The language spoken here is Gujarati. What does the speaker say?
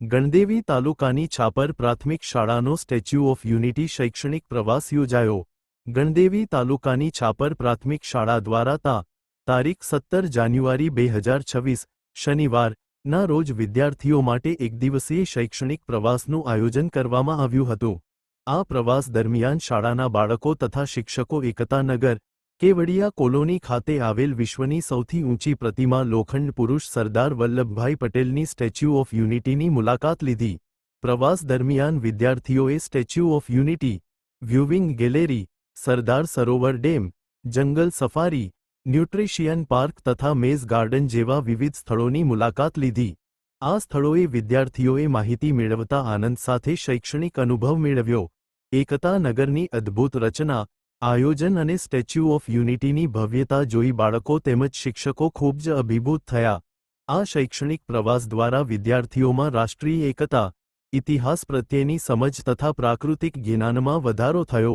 ગણદેવી તાલુકાની છાપર પ્રાથમિક શાળાનો સ્ટેચ્યુ ઓફ યુનિટી શૈક્ષણિક પ્રવાસ યોજાયો। ગણદેવી તાલુકાની છાપર પ્રાથમિક શાળા દ્વારા તારીખ 17 જાન્યુઆરી 2026 શનિવારના રોજ વિદ્યાર્થીઓ માટે એકદિવસીય શૈક્ષણિક પ્રવાસનું આયોજન કરવામાં આવ્યું હતું। આ પ્રવાસ દરમિયાન શાળાના બાળકો તથા શિક્ષકો એકતાનગર કેવડિયા કોલોની ખાતે આવેલ વિશ્વની સૌથી ઊંચી પ્રતિમા લોખંડ પુરુષ સરદાર વલ્લભભાઈ પટેલની સ્ટેચ્યુ ઓફ યુનિટીની મુલાકાત લીધી। પ્રવાસ દરમિયાન વિદ્યાર્થીઓએ statue of unity, viewing gallery, Sardar Sarovar dam, જંગલ સફારી, ન્યુટ્રિશિયન પાર્ક તથા મેઝ ગાર્ડન જેવા વિવિધ સ્થળોની મુલાકાત લીધી। આ સ્થળોએ વિદ્યાર્થીઓએ માહિતી મેળવતા આનંદ સાથે શૈક્ષણિક અનુભવ મેળવ્યો। એકતા નગરની અદ્ભુત રચના, આયોજન અને સ્ટેચ્યુ ઓફ યુનિટીની ભવ્યતા જોઈ બાળકો તેમજ શિક્ષકો ખૂબ જ અભિભૂત થયા। આ શૈક્ષણિક પ્રવાસ દ્વારા વિદ્યાર્થીઓમાં રાષ્ટ્રીય એકતા, ઇતિહાસ પ્રત્યેની સમજ તથા પ્રાકૃતિક જ્ઞાનમાં વધારો થયો।